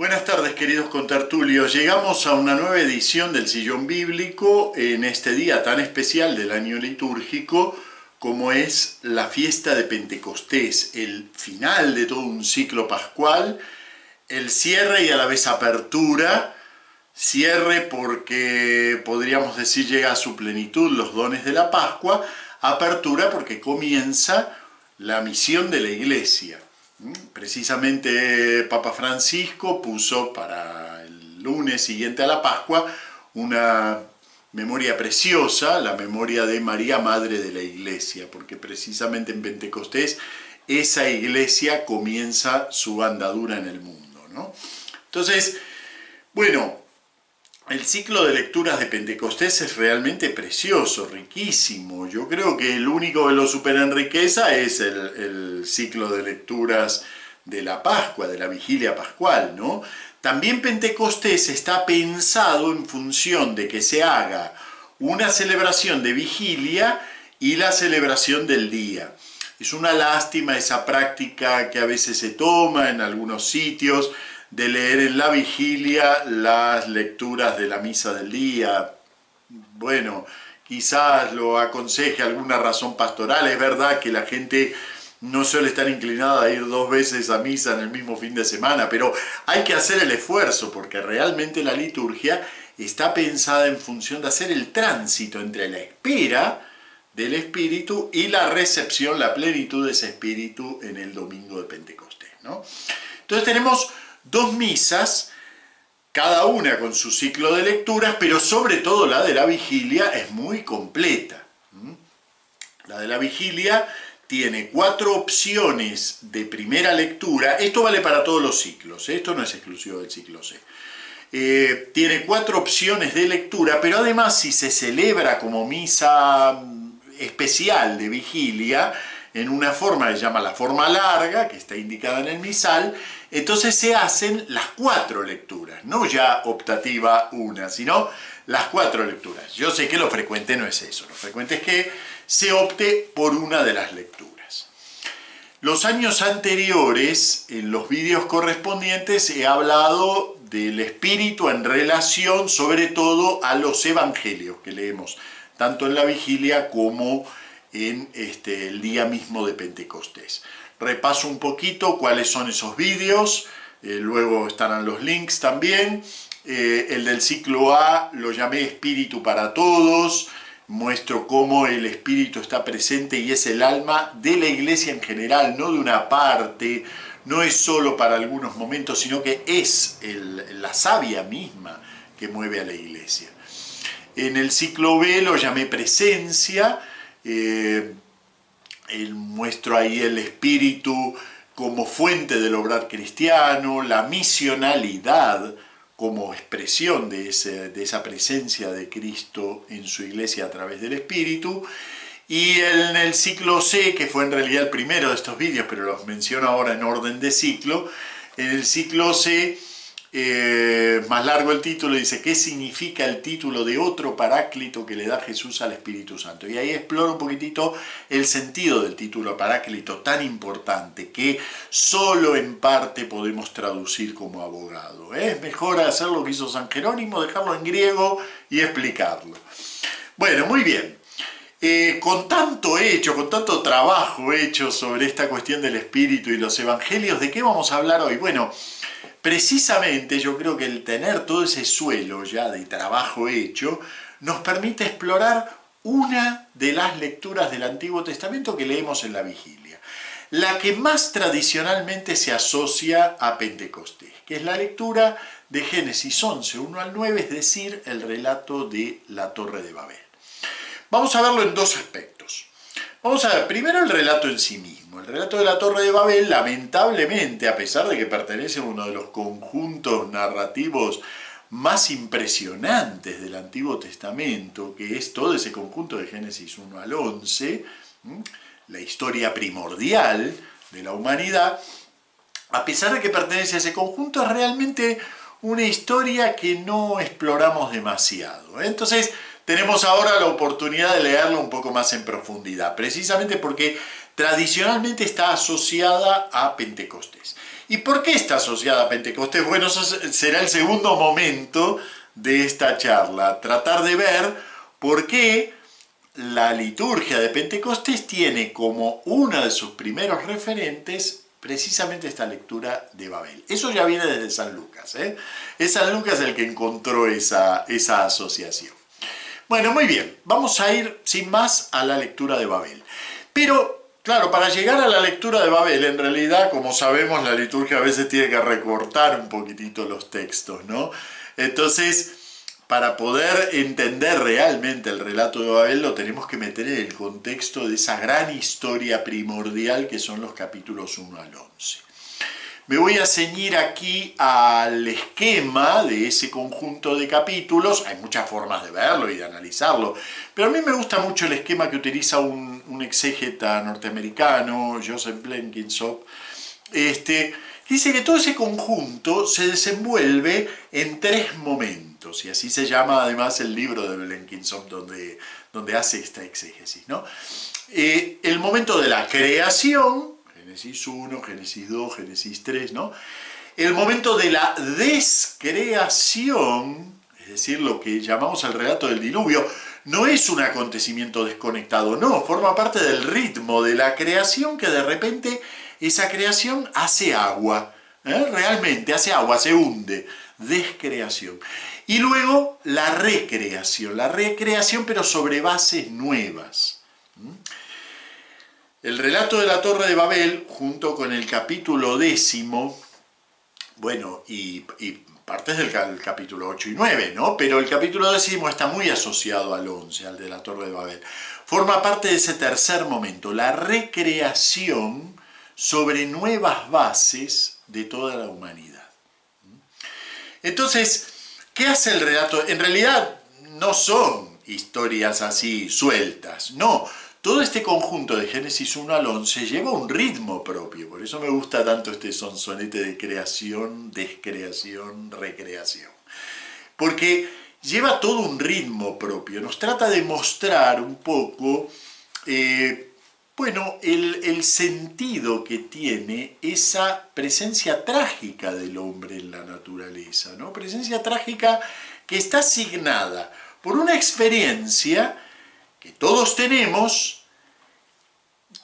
Buenas tardes, queridos contertulios. Llegamos a una nueva edición del Sillón Bíblico en este día tan especial del año litúrgico como es la fiesta de Pentecostés, el final de todo un ciclo pascual, el cierre y a la vez apertura. Cierre porque podríamos decir llega a su plenitud los dones de la Pascua, apertura porque comienza la misión de la Iglesia. Precisamente Papa Francisco puso para el lunes siguiente a la Pascua una memoria preciosa, la memoria de María, Madre de la Iglesia, porque precisamente en Pentecostés esa Iglesia comienza su andadura en el mundo, ¿no? Entonces, bueno, el ciclo de lecturas de Pentecostés es realmente precioso, riquísimo. Yo creo que el único que lo supera en riqueza es el ciclo de lecturas de la Pascua, de la Vigilia Pascual, ¿no? También Pentecostés está pensado en función de que se haga una celebración de vigilia y la celebración del día. Es una lástima esa práctica que a veces se toma en algunos sitios, de leer en la vigilia las lecturas de la misa del día. Bueno, quizás lo aconseje alguna razón pastoral. Es verdad que la gente no suele estar inclinada a ir 2 veces a misa en el mismo fin de semana, pero hay que hacer el esfuerzo porque realmente la liturgia está pensada en función de hacer el tránsito entre la espera del Espíritu y la recepción, la plenitud de ese Espíritu en el domingo de Pentecostés, ¿no? Entonces tenemos 2 misas, cada una con su ciclo de lecturas, pero sobre todo la de la vigilia es muy completa. La de la vigilia tiene 4 opciones de primera lectura. Esto vale para todos los ciclos, esto no es exclusivo del ciclo C. Tiene 4 opciones de lectura, pero además si se celebra como misa especial de vigilia, en una forma que se llama la forma larga, que está indicada en el misal, entonces se hacen las 4 lecturas, no ya optativa una, sino las 4 lecturas. Yo sé que lo frecuente no es eso, lo frecuente es que se opte por una de las lecturas. Los años anteriores, en los vídeos correspondientes, he hablado del Espíritu en relación sobre todo a los evangelios que leemos, tanto en la vigilia como en el día mismo de Pentecostés. Repaso un poquito cuáles son esos vídeos, luego estarán los links también. El del ciclo A lo llamé Espíritu para Todos, muestro cómo el Espíritu está presente y es el alma de la Iglesia en general, no de una parte, no es solo para algunos momentos, sino que es la savia misma que mueve a la Iglesia. En el ciclo B lo llamé Presencia, muestro ahí el Espíritu como fuente del obrar cristiano, la misionalidad como expresión de esa presencia de Cristo en su iglesia a través del Espíritu. Y en el ciclo C, que fue en realidad el primero de estos vídeos, pero los menciono ahora en orden de ciclo, en el ciclo C, más largo el título, dice ¿qué significa el título de otro paráclito que le da Jesús al Espíritu Santo? Y ahí exploro un poquitito el sentido del título paráclito tan importante que solo en parte podemos traducir como abogado. Es mejor hacer lo que hizo San Jerónimo, dejarlo en griego y explicarlo. Bueno, muy bien. Con tanto hecho, con tanto trabajo hecho sobre esta cuestión del Espíritu y los Evangelios, ¿de qué vamos a hablar hoy? Bueno, precisamente yo creo que el tener todo ese suelo ya de trabajo hecho nos permite explorar una de las lecturas del Antiguo Testamento que leemos en la vigilia, la que más tradicionalmente se asocia a Pentecostés, que es la lectura de Génesis 11, 1 al 9, es decir, el relato de la Torre de Babel. Vamos a verlo en 2 aspectos. Vamos a ver primero el relato en sí mismo. El relato de la Torre de Babel, lamentablemente, a pesar de que pertenece a uno de los conjuntos narrativos más impresionantes del Antiguo Testamento, que es todo ese conjunto de Génesis 1 al 11, la historia primordial de la humanidad, a pesar de que pertenece a ese conjunto, es realmente una historia que no exploramos demasiado. Entonces, tenemos ahora la oportunidad de leerlo un poco más en profundidad, precisamente porque tradicionalmente está asociada a Pentecostés. ¿Y por qué está asociada a Pentecostés? Bueno, eso será el segundo momento de esta charla, tratar de ver por qué la liturgia de Pentecostés tiene como uno de sus primeros referentes precisamente esta lectura de Babel. Eso ya viene desde San Lucas, ¿eh? Es San Lucas el que encontró esa asociación. Bueno, muy bien, vamos a ir sin más a la lectura de Babel. Pero, claro, para llegar a la lectura de Babel, en realidad, como sabemos, la liturgia a veces tiene que recortar un poquitito los textos, ¿no? Entonces, para poder entender realmente el relato de Babel, lo tenemos que meter en el contexto de esa gran historia primordial que son los capítulos 1 al 11. Me voy a ceñir aquí al esquema de ese conjunto de capítulos. Hay muchas formas de verlo y de analizarlo, pero a mí me gusta mucho el esquema que utiliza un exégeta norteamericano, Joseph Blenkinsop, dice que todo ese conjunto se desenvuelve en 3 momentos, y así se llama además el libro de Blenkinsop donde hace esta exégesis, ¿no? El momento de la creación, Génesis 1, Génesis 2, Génesis 3, ¿no? El momento de la descreación, es decir, lo que llamamos el relato del diluvio, no es un acontecimiento desconectado, no, forma parte del ritmo de la creación que de repente esa creación hace agua, realmente hace agua, se hunde, descreación. Y luego la recreación pero sobre bases nuevas. El relato de la Torre de Babel, junto con el capítulo 10, bueno, y partes del capítulo 8 y 9, ¿no? Pero el capítulo 10 está muy asociado al 11, al de la Torre de Babel. Forma parte de ese tercer momento, la recreación sobre nuevas bases de toda la humanidad. Entonces, ¿qué hace el relato? En realidad no son historias así sueltas, no. Todo este conjunto de Génesis 1 al 11 lleva un ritmo propio, por eso me gusta tanto este sonsonete de creación, descreación, recreación. Porque lleva todo un ritmo propio, nos trata de mostrar un poco bueno, el sentido que tiene esa presencia trágica del hombre en la naturaleza, ¿no? Presencia trágica que está asignada por una experiencia que todos tenemos,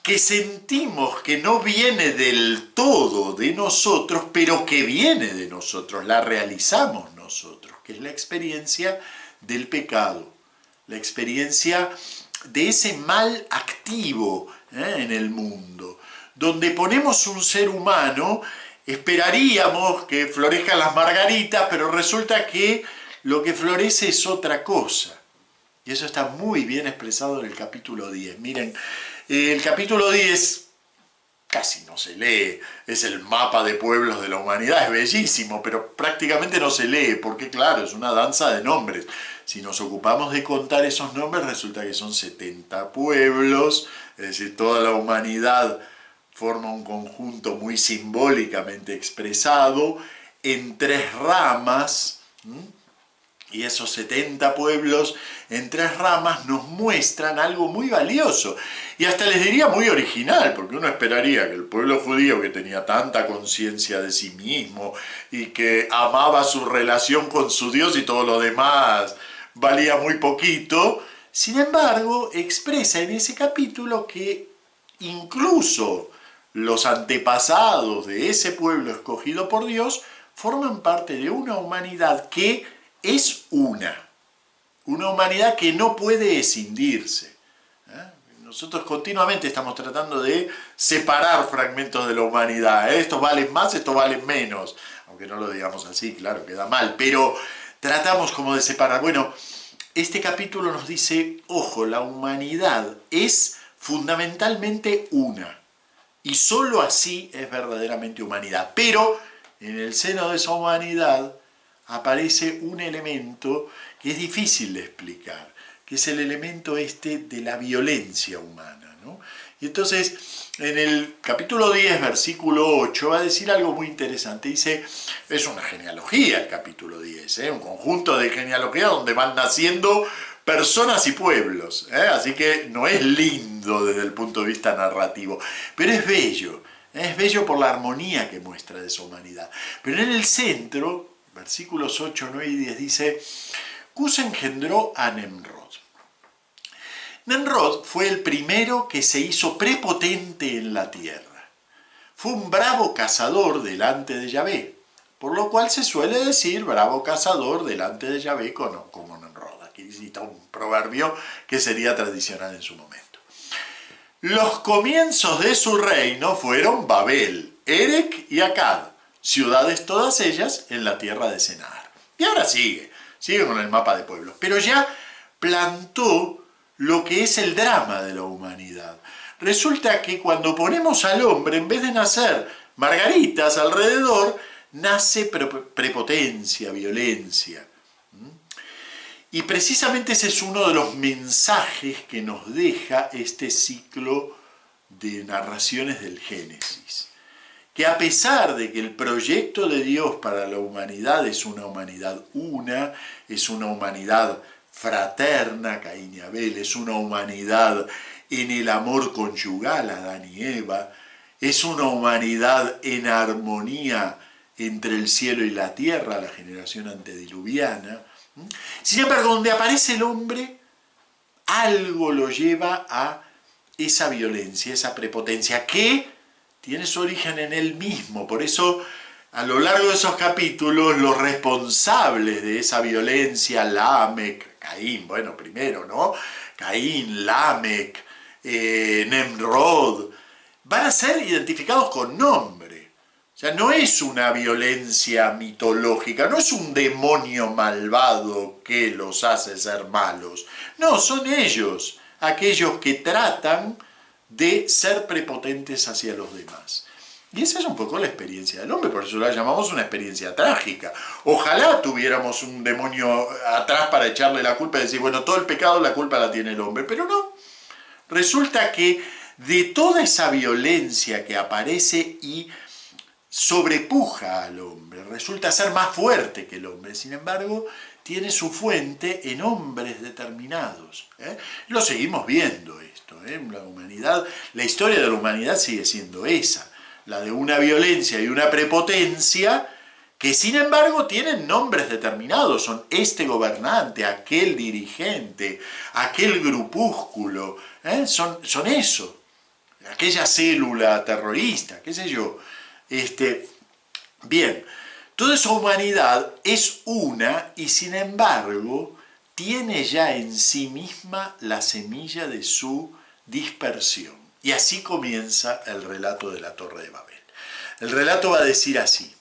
que sentimos que no viene del todo de nosotros, pero que viene de nosotros, la realizamos nosotros, que es la experiencia del pecado, la experiencia de ese mal activo en el mundo, donde ponemos un ser humano, esperaríamos que florezcan las margaritas, pero resulta que lo que florece es otra cosa. Y eso está muy bien expresado en el capítulo 10. Miren, el capítulo 10 casi no se lee, es el mapa de pueblos de la humanidad, es bellísimo, pero prácticamente no se lee, porque claro, es una danza de nombres. Si nos ocupamos de contar esos nombres, resulta que son 70 pueblos, es decir, toda la humanidad forma un conjunto muy simbólicamente expresado en 3 ramas, y esos 70 pueblos en 3 ramas nos muestran algo muy valioso y hasta les diría muy original, porque uno esperaría que el pueblo judío, que tenía tanta conciencia de sí mismo y que amaba su relación con su Dios y todo lo demás valía muy poquito, sin embargo expresa en ese capítulo que incluso los antepasados de ese pueblo escogido por Dios forman parte de una humanidad que es una humanidad que no puede escindirse. Nosotros continuamente estamos tratando de separar fragmentos de la humanidad. Estos valen más, estos valen menos. Aunque no lo digamos así, claro, queda mal. Pero tratamos como de separar. Bueno, este capítulo nos dice, ojo, la humanidad es fundamentalmente una. Y sólo así es verdaderamente humanidad. Pero en el seno de esa humanidad aparece un elemento que es difícil de explicar, que es el elemento de la violencia humana, ¿no? Y entonces, en el capítulo 10, versículo 8, va a decir algo muy interesante. Dice, es una genealogía el capítulo 10, un conjunto de genealogías donde van naciendo personas y pueblos, así que no es lindo desde el punto de vista narrativo, pero es bello, Es bello por la armonía que muestra de esa humanidad. Pero en el centro, versículos 8, 9 y 10 dice: Cus engendró a Nemrod. Nemrod fue el primero que se hizo prepotente en la tierra. Fue un bravo cazador delante de Yahvé, por lo cual se suele decir bravo cazador delante de Yahvé como Nemrod. Aquí cita un proverbio que sería tradicional en su momento. Los comienzos de su reino fueron Babel, Erec y Akkad, ciudades todas ellas en la tierra de Senar. Y ahora sigue con el mapa de pueblos, pero ya plantó lo que es el drama de la humanidad. Resulta que cuando ponemos al hombre, en vez de nacer margaritas alrededor, nace prepotencia, violencia. Y precisamente ese es uno de los mensajes que nos deja este ciclo de narraciones del Génesis. Que a pesar de que el proyecto de Dios para la humanidad es una humanidad una, es una humanidad fraterna, Caín y Abel, es una humanidad en el amor conyugal, Adán y Eva, es una humanidad en armonía entre el cielo y la tierra, la generación antediluviana. Sin embargo, donde aparece el hombre, algo lo lleva a esa violencia, esa prepotencia, que tiene su origen en él mismo. Por eso, a lo largo de esos capítulos, los responsables de esa violencia, Lamec, Caín, bueno, primero, ¿no? Caín, Lamec, Nemrod, van a ser identificados con nombre. O sea, no es una violencia mitológica, no es un demonio malvado que los hace ser malos. No, son ellos, aquellos que tratan de ser prepotentes hacia los demás. Y esa es un poco la experiencia del hombre, por eso la llamamos una experiencia trágica. Ojalá tuviéramos un demonio atrás para echarle la culpa y decir, bueno, todo el pecado, la culpa la tiene el hombre, pero no. Resulta que de toda esa violencia que aparece y sobrepuja al hombre, resulta ser más fuerte que el hombre, sin embargo, tiene su fuente en hombres determinados. Lo seguimos viendo esto, la humanidad, la historia de la humanidad sigue siendo esa, la de una violencia y una prepotencia que sin embargo tienen nombres determinados, son este gobernante, aquel dirigente, aquel grupúsculo, son eso, aquella célula terrorista, qué sé yo. Bien, toda esa humanidad es una y sin embargo tiene ya en sí misma la semilla de su dispersión. Y así comienza el relato de la Torre de Babel. El relato va a decir así: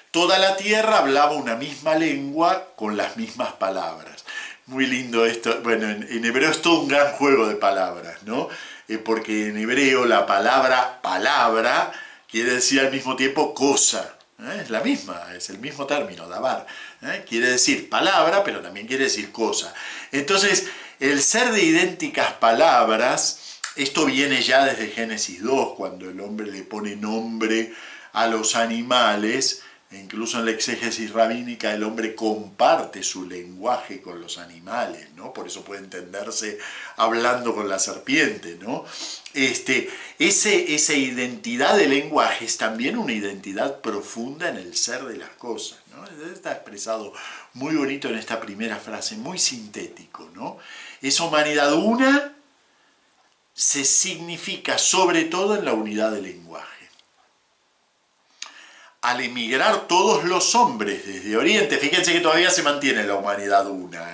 toda la tierra hablaba una misma lengua con las mismas palabras. Muy lindo esto. Bueno, en hebreo es todo un gran juego de palabras, ¿no? Porque en hebreo la palabra palabra quiere decir al mismo tiempo cosa. Es la misma, es el mismo término, davar. Quiere decir palabra, pero también quiere decir cosa. Entonces, el ser de idénticas palabras, esto viene ya desde Génesis 2, cuando el hombre le pone nombre a los animales. Incluso en la exégesis rabínica el hombre comparte su lenguaje con los animales, ¿no? Por eso puede entenderse hablando con la serpiente, ¿no? Esa identidad de lenguaje es también una identidad profunda en el ser de las cosas, ¿no? Está expresado muy bonito en esta primera frase, muy sintético, ¿no? Esa humanidad una se significa sobre todo en la unidad del lenguaje. Al emigrar todos los hombres desde Oriente, fíjense que todavía se mantiene la humanidad una,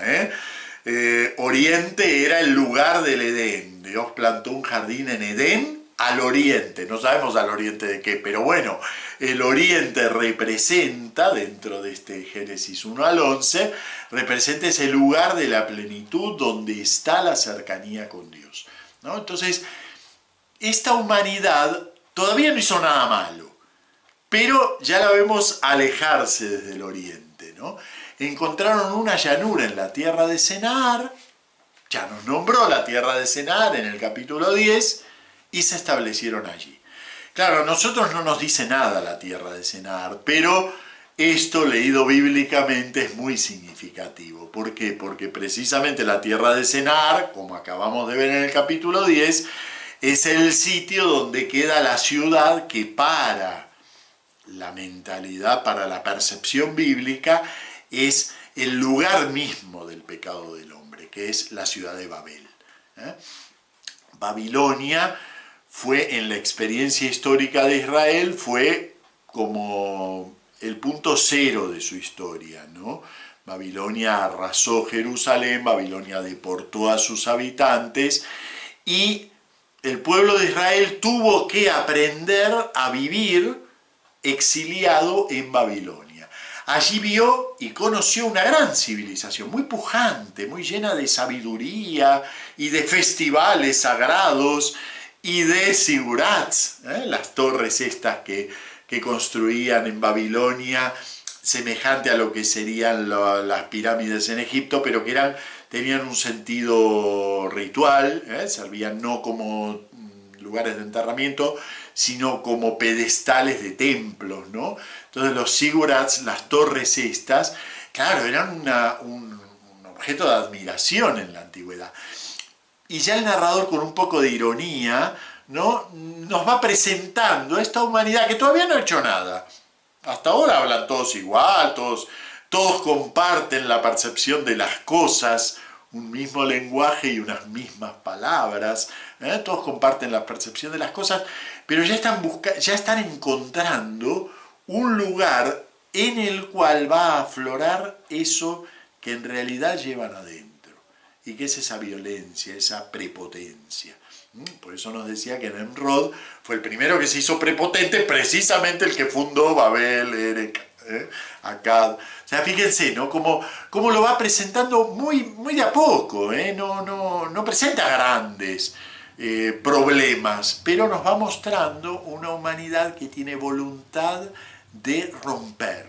Oriente era el lugar del Edén. Dios plantó un jardín en Edén al oriente, no sabemos al oriente de qué, pero bueno, el oriente representa, dentro de este Génesis 1 al 11, representa ese lugar de la plenitud donde está la cercanía con Dios, ¿no? Entonces, esta humanidad todavía no hizo nada malo, pero ya la vemos alejarse desde el oriente, ¿no? Encontraron una llanura en la tierra de Senar, ya nos nombró la tierra de Senar en el capítulo 10, y se establecieron allí. Claro, a nosotros no nos dice nada la tierra de Senar, pero esto leído bíblicamente es muy significativo. ¿Por qué? Porque precisamente la tierra de Senar, como acabamos de ver en el capítulo 10, es el sitio donde queda la ciudad que para la mentalidad, para la percepción bíblica, es el lugar mismo del pecado del hombre, que es la ciudad de Babel. Babilonia fue, en la experiencia histórica de Israel, fue como el punto cero de su historia, ¿no? Babilonia arrasó Jerusalén, Babilonia deportó a sus habitantes y el pueblo de Israel tuvo que aprender a vivir exiliado en Babilonia. Allí vio y conoció una gran civilización, muy pujante, muy llena de sabiduría y de festivales sagrados y de sigurats, las torres estas que construían en Babilonia, semejante a lo que serían las pirámides en Egipto, pero que tenían un sentido ritual, servían no como lugares de enterramiento, sino como pedestales de templos, ¿no? Entonces los sigurats, las torres estas, claro, eran un objeto de admiración en la antigüedad. Y ya el narrador, con un poco de ironía, ¿no?, nos va presentando esta humanidad que todavía no ha hecho nada. Hasta ahora hablan todos igual, todos comparten la percepción de las cosas, un mismo lenguaje y unas mismas palabras, todos comparten la percepción de las cosas, pero ya están encontrando un lugar en el cual va a aflorar eso que en realidad llevan adentro, y que es esa violencia, esa prepotencia. Por eso nos decía que Nemrod fue el primero que se hizo prepotente, precisamente el que fundó Babel, Erech, Akkad. O sea, fíjense, ¿no?, cómo lo va presentando muy de a poco, no presenta grandes problemas, pero nos va mostrando una humanidad que tiene voluntad de romper,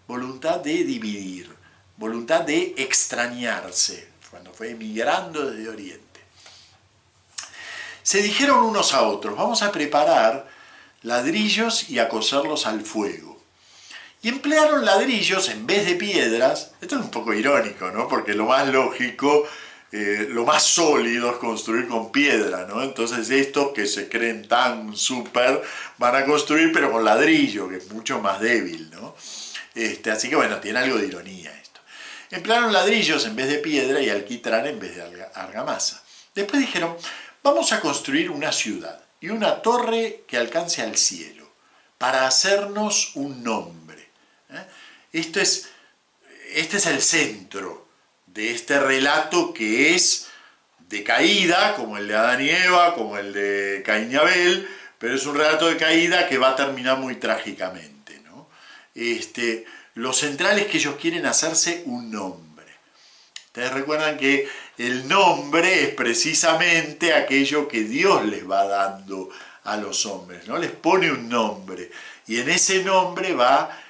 voluntad de dividir, voluntad de extrañarse, cuando fue emigrando desde Oriente. Se dijeron unos a otros: vamos a preparar ladrillos y a cocerlos al fuego. Y emplearon ladrillos en vez de piedras. Esto es un poco irónico, ¿no?, porque lo más lógico, lo más sólido es construir con piedra, ¿no? Entonces estos que se creen tan súper van a construir pero con ladrillo, que es mucho más débil, ¿no? Así que bueno, tiene algo de ironía esto. Emplearon ladrillos en vez de piedra y alquitrán en vez de argamasa. Después dijeron: vamos a construir una ciudad y una torre que alcance al cielo, para hacernos un nombre. Este es el centro de este relato, que es de caída, como el de Adán y Eva, como el de Caín y Abel, pero es un relato de caída que va a terminar muy trágicamente, ¿no? Lo central es que ellos quieren hacerse un nombre. Ustedes recuerdan que el nombre es precisamente aquello que Dios les va dando a los hombres, ¿no? Les pone un nombre, y en ese nombre va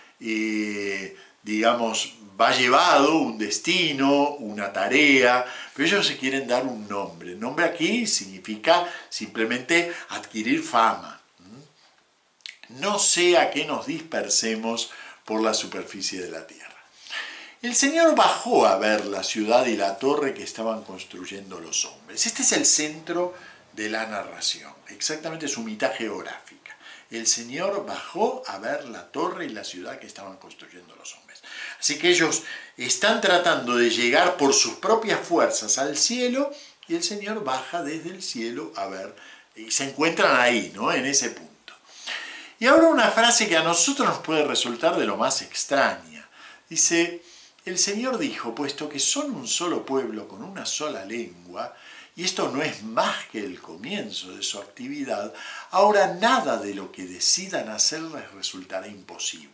llevado un destino, una tarea, pero ellos se quieren dar un nombre. El nombre aquí significa simplemente adquirir fama. No sea que nos dispersemos por la superficie de la tierra. El Señor bajó a ver la ciudad y la torre que estaban construyendo los hombres. Este es el centro de la narración, exactamente su mitad geográfica. El Señor bajó a ver la torre y la ciudad que estaban construyendo los hombres. Así que ellos están tratando de llegar por sus propias fuerzas al cielo, y el Señor baja desde el cielo a ver, y se encuentran ahí, ¿no?, en ese punto. Y ahora una frase que a nosotros nos puede resultar de lo más extraña. Dice: el Señor dijo: puesto que son un solo pueblo con una sola lengua, y esto no es más que el comienzo de su actividad, ahora nada de lo que decidan hacer les resultará imposible.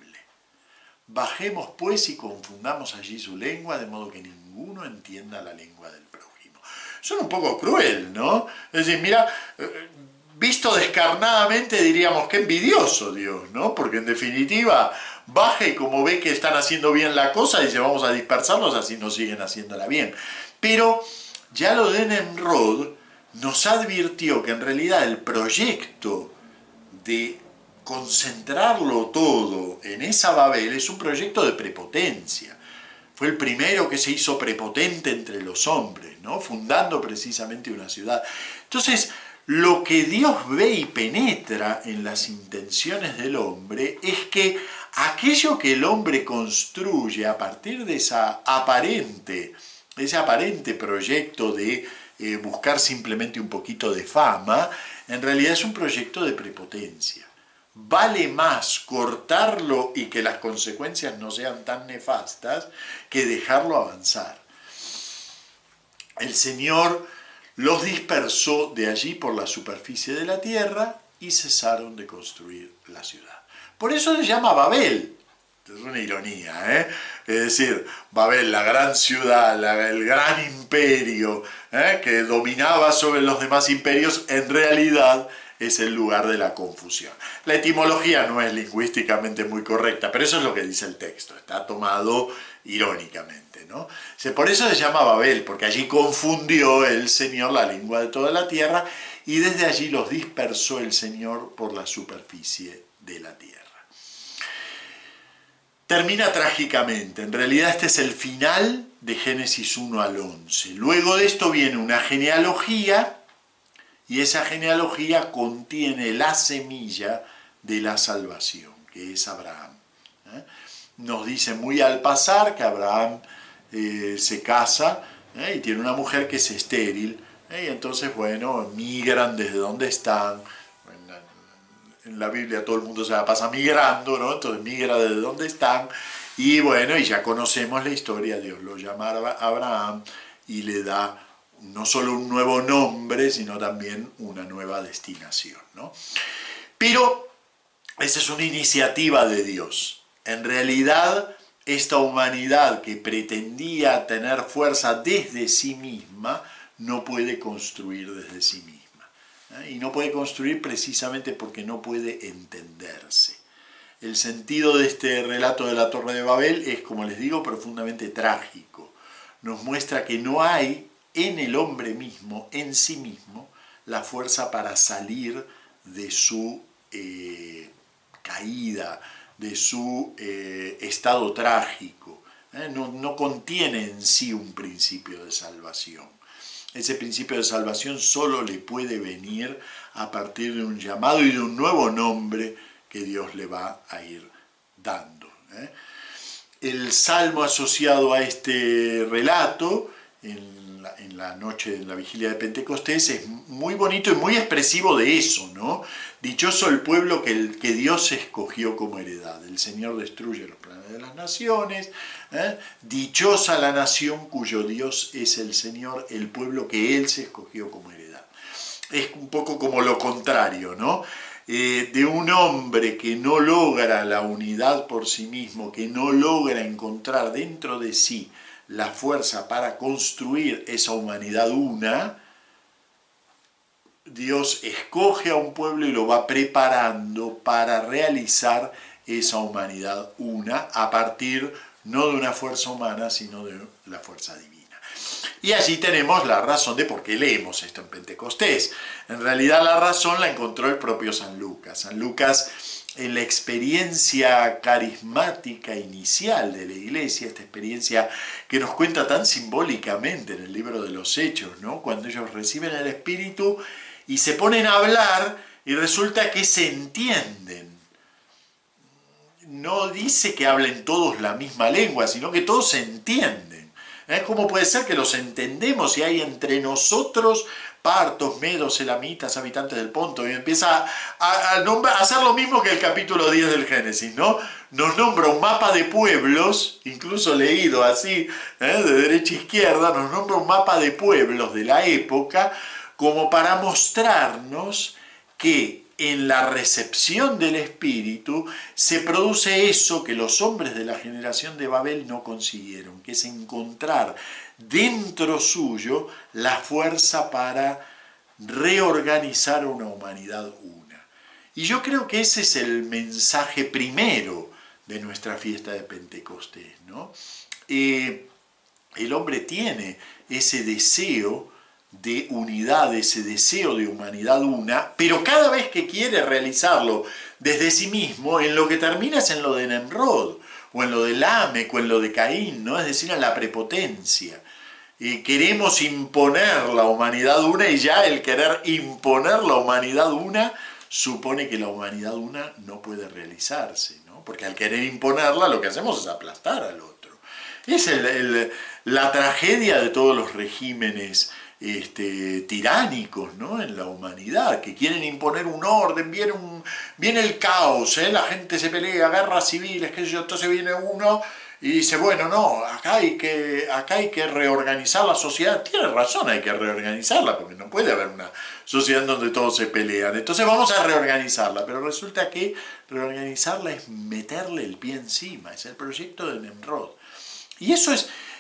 Bajemos pues y confundamos allí su lengua, de modo que ninguno entienda la lengua del prójimo. Suena un poco cruel, ¿no? Es decir, mira, visto descarnadamente diríamos: qué envidioso Dios, ¿no? Porque en definitiva baja y, como ve que están haciendo bien la cosa, dice: vamos a dispersarlos, así no siguen haciéndola bien. Pero ya lo de Nemrod nos advirtió que en realidad el proyecto de concentrarlo todo en esa Babel es un proyecto de prepotencia. Fue el primero que se hizo prepotente entre los hombres, ¿no?, fundando precisamente una ciudad. Entonces, lo que Dios ve y penetra en las intenciones del hombre es que aquello que el hombre construye a partir de ese aparente proyecto de buscar simplemente un poquito de fama, en realidad es un proyecto de prepotencia. Vale más cortarlo y que las consecuencias no sean tan nefastas que dejarlo avanzar. El Señor los dispersó de allí por la superficie de la tierra y cesaron de construir la ciudad. Por eso se llama Babel. Es una ironía, ¿eh? Es decir, Babel, la gran ciudad, el gran imperio, que dominaba sobre los demás imperios, en realidad es el lugar de la confusión. La etimología no es lingüísticamente muy correcta, pero eso es lo que dice el texto, está tomado irónicamente, ¿no? Por eso se llama Babel, porque allí confundió el Señor la lengua de toda la tierra y desde allí los dispersó el Señor por la superficie de la tierra. Termina trágicamente, en realidad este es el final de Génesis 1 al 11. Luego de esto viene una genealogía y esa genealogía contiene la semilla de la salvación, que es Abraham. Nos dice muy al pasar que Abraham se casa y tiene una mujer que es estéril, y entonces, bueno, migran desde donde están. En la Biblia todo el mundo se la pasa migrando, ¿no? Entonces migra desde donde están, y bueno, y ya conocemos la historia. Dios lo llama a Abraham y le da no solo un nuevo nombre, sino también una nueva destinación, ¿no? Pero esa es una iniciativa de Dios. En realidad, esta humanidad que pretendía tener fuerza desde sí misma, no puede construir desde sí misma. Y no puede construir precisamente porque no puede entenderse. El sentido de este relato de la Torre de Babel es, como les digo, profundamente trágico. Nos muestra que no hay en el hombre mismo, en sí mismo, la fuerza para salir de su caída, de su estado trágico. No contiene en sí un principio de salvación. Ese principio de salvación solo le puede venir a partir de un llamado y de un nuevo nombre que Dios le va a ir dando. El salmo asociado a este relato, en la noche de la vigilia de Pentecostés, es muy bonito y muy expresivo de eso, ¿no? Dichoso el pueblo que Dios escogió como heredad. El Señor destruye los planes de las naciones. Dichosa la nación cuyo Dios es el Señor, el pueblo que Él se escogió como heredad. Es un poco como lo contrario, ¿no? De un hombre que no logra la unidad por sí mismo, que no logra encontrar dentro de sí la fuerza para construir esa humanidad una, Dios escoge a un pueblo y lo va preparando para realizar esa humanidad una a partir no de una fuerza humana, sino de la fuerza divina. Y allí tenemos la razón de por qué leemos esto en Pentecostés. En realidad la razón la encontró el propio San Lucas. San Lucas, en la experiencia carismática inicial de la Iglesia, esta experiencia que nos cuenta tan simbólicamente en el libro de los Hechos, ¿no? Cuando ellos reciben el Espíritu y se ponen a hablar y resulta que se entienden. No dice que hablen todos la misma lengua, sino que todos se entienden. ¿Cómo puede ser que los entendemos si hay entre nosotros partos, medos, elamitas, habitantes del Ponto? Y empieza a hacer lo mismo que el capítulo 10 del Génesis, ¿no? Nos nombra un mapa de pueblos, incluso leído así, de derecha a izquierda, nos nombra un mapa de pueblos de la época como para mostrarnos que en la recepción del Espíritu se produce eso que los hombres de la generación de Babel no consiguieron, que es encontrar dentro suyo la fuerza para reorganizar una humanidad una. Y yo creo que ese es el mensaje primero de nuestra fiesta de Pentecostés, ¿no? El hombre tiene ese deseo de unidad, ese deseo de humanidad una, pero cada vez que quiere realizarlo desde sí mismo, en lo que termina es en lo de Nemrod, o en lo de Lamec, o en lo de Caín, ¿no? Es decir, en la prepotencia. queremos imponer la humanidad una, y ya el querer imponer la humanidad una supone que la humanidad una no puede realizarse, ¿no? Porque al querer imponerla lo que hacemos es aplastar al otro. Es la tragedia de todos los regímenes tiránicos, ¿no? En la humanidad, que quieren imponer un orden, viene el caos, la gente se pelea, guerras civiles, qué sé yo, entonces viene uno y dice, bueno, no, acá hay que reorganizar la sociedad. Tiene razón, hay que reorganizarla, porque no puede haber una sociedad donde todos se pelean. Entonces vamos a reorganizarla, pero resulta que reorganizarla es meterle el pie encima, es el proyecto de Nemrod. Y eso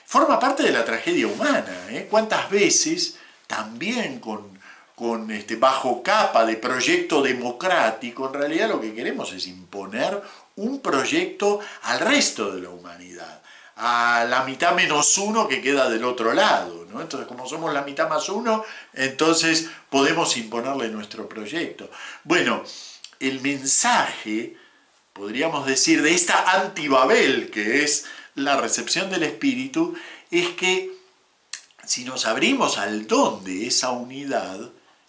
forma parte de la tragedia humana. ¿Cuántas veces también bajo capa de proyecto democrático, en realidad lo que queremos es imponer un proyecto al resto de la humanidad, a la mitad menos uno que queda del otro lado, ¿no? Entonces, como somos la mitad más uno, entonces podemos imponerle nuestro proyecto. Bueno, el mensaje, podríamos decir, de esta antibabel que es la recepción del Espíritu, es que si nos abrimos al don de esa unidad,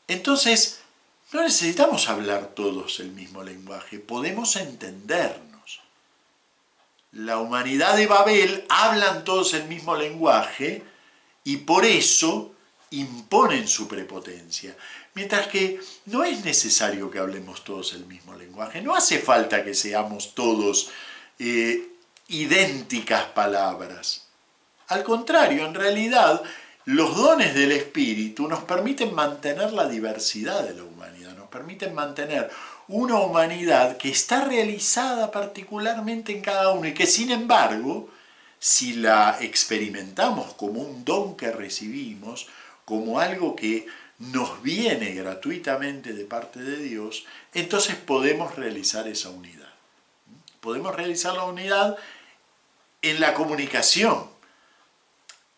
entonces no necesitamos hablar todos el mismo lenguaje, podemos entendernos. La humanidad de Babel hablan todos el mismo lenguaje y por eso imponen su prepotencia. Mientras que no es necesario que hablemos todos el mismo lenguaje, no hace falta que seamos todos idénticas palabras. Al contrario, en realidad, los dones del Espíritu nos permiten mantener la diversidad de la humanidad, nos permiten mantener una humanidad que está realizada particularmente en cada uno y que, sin embargo, si la experimentamos como un don que recibimos, como algo que nos viene gratuitamente de parte de Dios, entonces podemos realizar esa unidad. Podemos realizar la unidad en la comunicación.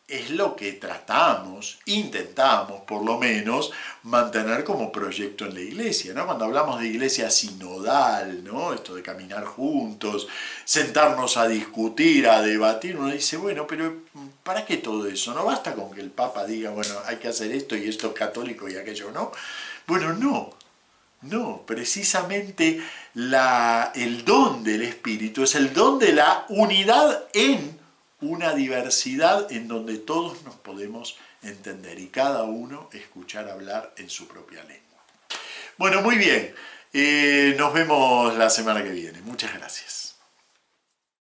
Es lo que tratamos, intentamos por lo menos, mantener como proyecto en la iglesia, ¿no? Cuando hablamos de iglesia sinodal, ¿no? Esto de caminar juntos, sentarnos a discutir, a debatir, uno dice, bueno, pero ¿para qué todo eso? ¿No basta con que el Papa diga, bueno, hay que hacer esto y esto es católico y aquello no? Bueno, no, precisamente el don del Espíritu es el don de la unidad en una diversidad en donde todos nos podemos entender y cada uno escuchar hablar en su propia lengua. Bueno, muy bien, nos vemos la semana que viene. Muchas gracias.